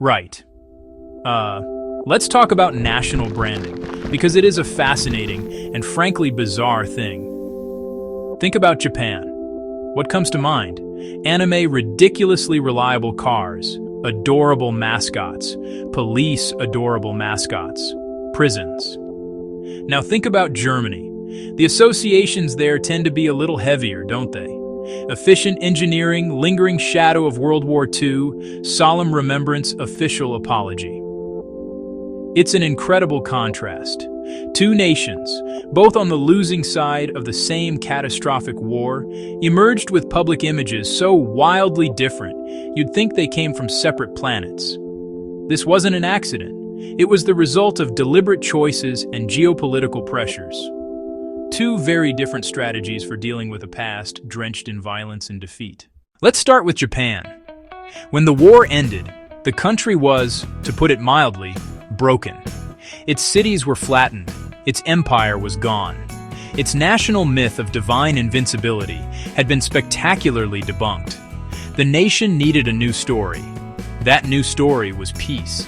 Right. Let's talk about national branding, because it is a fascinating and frankly bizarre thing. Think about Japan. What comes to mind? Anime ridiculously reliable cars, adorable mascots, police adorable mascots, prisons. Now think about Germany. The associations there tend to be a little heavier, don't they? Efficient engineering, lingering shadow of World War II, solemn remembrance, official apology. It's an incredible contrast. Two nations, both on the losing side of the same catastrophic war, emerged with public images so wildly different, you'd think they came from separate planets. This wasn't an accident. It was the result of deliberate choices and geopolitical pressures. Two very different strategies for dealing with a past drenched in violence and defeat. Let's start with Japan. When the war ended, the country was, to put it mildly, broken. Its cities were flattened. Its empire was gone. Its national myth of divine invincibility had been spectacularly debunked. The nation needed a new story. That new story was peace.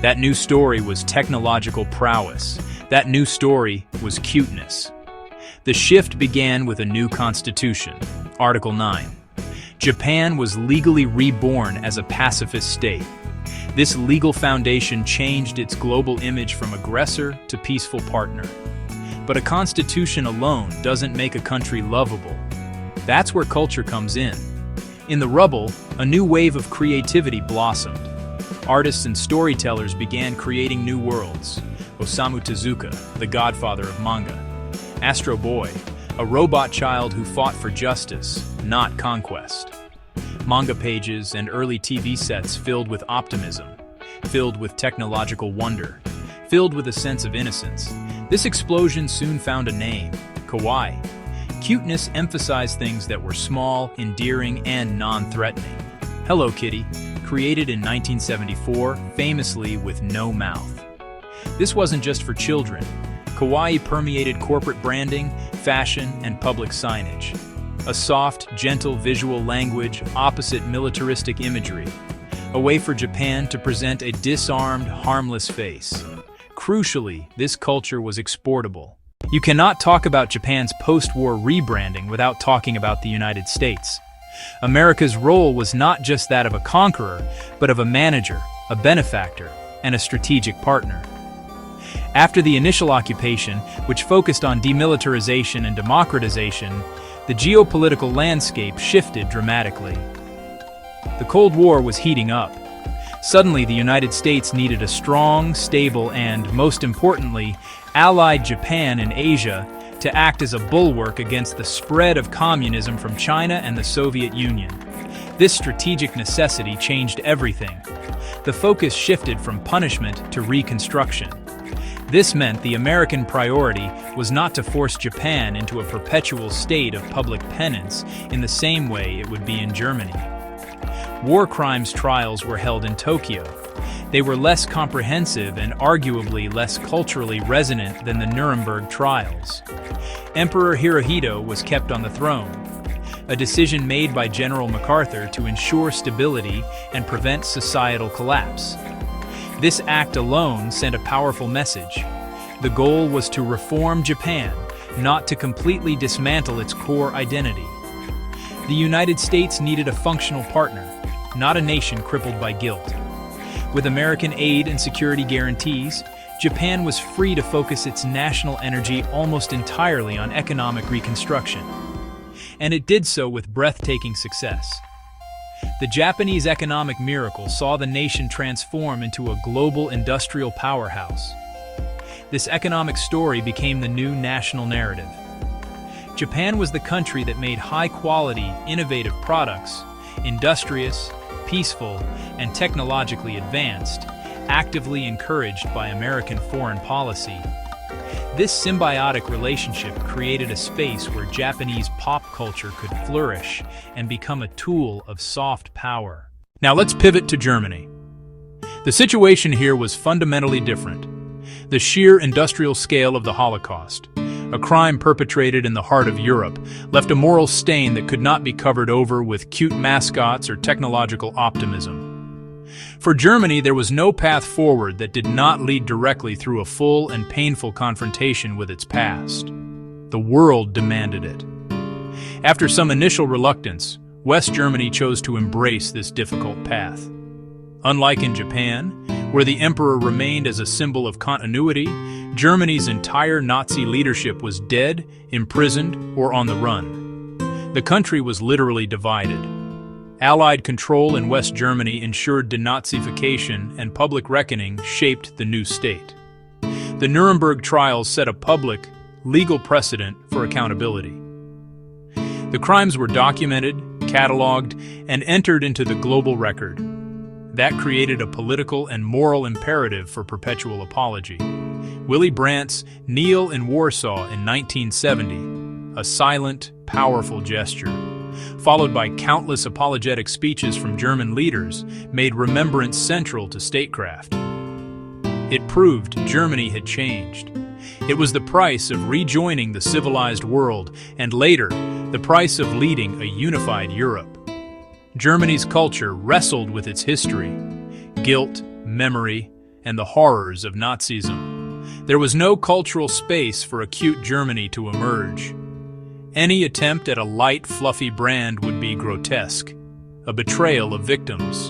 That new story was technological prowess. That new story was cuteness. The shift began with a new constitution, Article 9. Japan was legally reborn as a pacifist state. This legal foundation changed its global image from aggressor to peaceful partner. But a constitution alone doesn't make a country lovable. That's where culture comes in. In the rubble, a new wave of creativity blossomed. Artists and storytellers began creating new worlds. Osamu Tezuka, the godfather of manga. Astro Boy, a robot child who fought for justice, not conquest. Manga pages and early TV sets filled with optimism, filled with technological wonder, filled with a sense of innocence. This explosion soon found a name, kawaii. Cuteness emphasized things that were small, endearing, and non-threatening. Hello Kitty, created in 1974, famously with no mouth. This wasn't just for children. Kawaii permeated corporate branding, fashion, and public signage. A soft, gentle visual language opposite militaristic imagery. A way for Japan to present a disarmed, harmless face. Crucially, this culture was exportable. You cannot talk about Japan's post-war rebranding without talking about the United States. America's role was not just that of a conqueror, but of a manager, a benefactor, and a strategic partner. After the initial occupation, which focused on demilitarization and democratization, the geopolitical landscape shifted dramatically. The Cold War was heating up. Suddenly, the United States needed a strong, stable, and, most importantly, allied Japan in Asia to act as a bulwark against the spread of communism from China and the Soviet Union. This strategic necessity changed everything. The focus shifted from punishment to reconstruction. This meant the American priority was not to force Japan into a perpetual state of public penance in the same way it would be in Germany. War crimes trials were held in Tokyo. They were less comprehensive and arguably less culturally resonant than the Nuremberg trials. Emperor Hirohito was kept on the throne, a decision made by General MacArthur to ensure stability and prevent societal collapse. This act alone sent a powerful message. The goal was to reform Japan, not to completely dismantle its core identity. The United States needed a functional partner, not a nation crippled by guilt. With American aid and security guarantees, Japan was free to focus its national energy almost entirely on economic reconstruction. And it did so with breathtaking success. The Japanese economic miracle saw the nation transform into a global industrial powerhouse. This economic story became the new national narrative. Japan was the country that made high-quality, innovative products, industrious, peaceful, and technologically advanced, actively encouraged by American foreign policy. This symbiotic relationship created a space where Japanese pop culture could flourish and become a tool of soft power. Now let's pivot to Germany. The situation here was fundamentally different. The sheer industrial scale of the Holocaust, a crime perpetrated in the heart of Europe, left a moral stain that could not be covered over with cute mascots or technological optimism. For Germany, there was no path forward that did not lead directly through a full and painful confrontation with its past. The world demanded it. After some initial reluctance, West Germany chose to embrace this difficult path. Unlike in Japan, where the emperor remained as a symbol of continuity, Germany's entire Nazi leadership was dead, imprisoned, or on the run. The country was literally divided. Allied control in West Germany ensured denazification, and public reckoning shaped the new state. The Nuremberg trials set a public, legal precedent for accountability. The crimes were documented, catalogued, and entered into the global record. That created a political and moral imperative for perpetual apology. Willy Brandt's Kneel in Warsaw in 1970, a silent, powerful gesture, followed by countless apologetic speeches from German leaders, made remembrance central to statecraft. It proved Germany had changed. It was the price of rejoining the civilized world, and later, the price of leading a unified Europe. Germany's culture wrestled with its history, guilt, memory, and the horrors of Nazism. There was no cultural space for acute Germany to emerge. Any attempt at a light, fluffy brand would be grotesque, a betrayal of victims.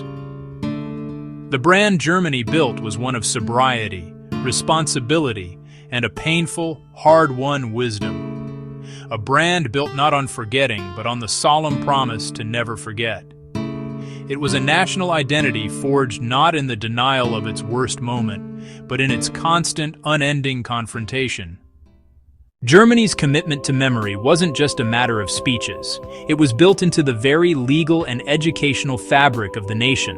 The brand Germany built was one of sobriety, responsibility, and a painful, hard-won wisdom. A brand built not on forgetting, but on the solemn promise to never forget. It was a national identity forged not in the denial of its worst moment, but in its constant, unending confrontation. Germany's commitment to memory wasn't just a matter of speeches. It was built into the very legal and educational fabric of the nation.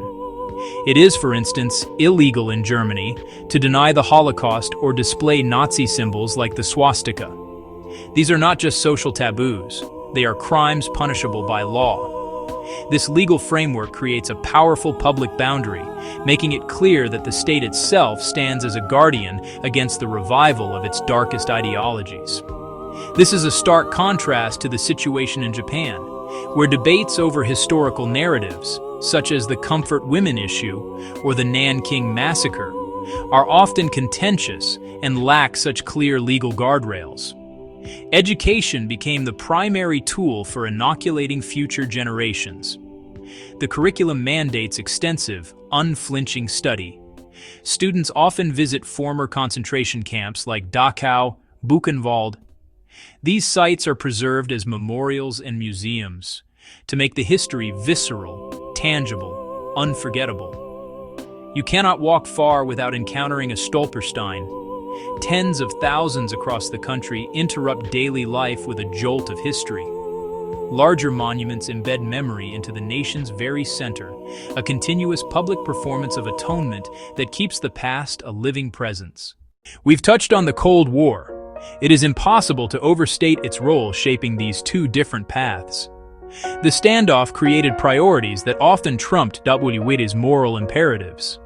It is, for instance, illegal in Germany to deny the Holocaust or display Nazi symbols like the swastika. These are not just social taboos, they are crimes punishable by law. This legal framework creates a powerful public boundary, making it clear that the state itself stands as a guardian against the revival of its darkest ideologies. This is a stark contrast to the situation in Japan, where debates over historical narratives, such as the comfort women issue or the Nanking massacre, are often contentious and lack such clear legal guardrails. Education became the primary tool for inoculating future generations. The curriculum mandates extensive, unflinching study. Students often visit former concentration camps like Dachau, Buchenwald. These sites are preserved as memorials and museums to make the history visceral, tangible, unforgettable. You cannot walk far without encountering a Stolperstein. Tens of thousands across the country interrupt daily life with a jolt of history. Larger monuments embed memory into the nation's very center, a continuous public performance of atonement that keeps the past a living presence. We've touched on the Cold War. It is impossible to overstate its role shaping these two different paths. The standoff created priorities that often trumped WW's moral imperatives.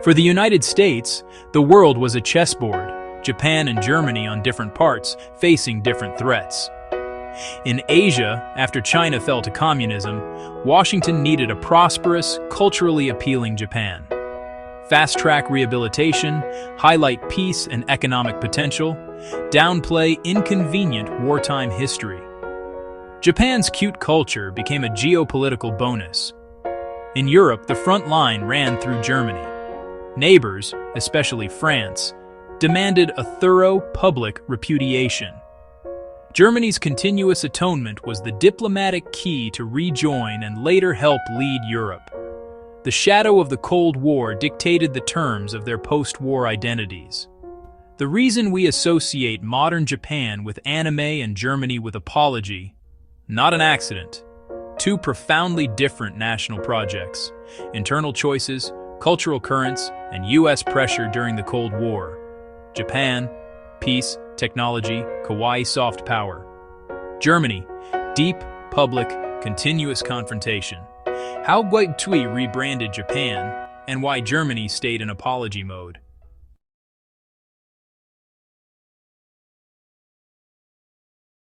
For the United States, the world was a chessboard, Japan and Germany on different parts, facing different threats. In Asia, after China fell to communism, Washington needed a prosperous, culturally appealing Japan. Fast-track rehabilitation, highlight peace and economic potential, downplay inconvenient wartime history. Japan's cute culture became a geopolitical bonus. In Europe, the front line ran through Germany. Neighbors, especially France, demanded a thorough public repudiation. Germany's continuous atonement was the diplomatic key to rejoin and later help lead Europe. The shadow of the Cold War dictated the terms of their post-war identities. The reason we associate modern Japan with anime and Germany with apology, not an accident. Two profoundly different national projects, internal choices, cultural currents, and U.S. pressure during the Cold War. Japan, peace, technology, kawaii soft power. Germany, deep, public, continuous confrontation. How WWI rebranded Japan, and why Germany stayed in apology mode.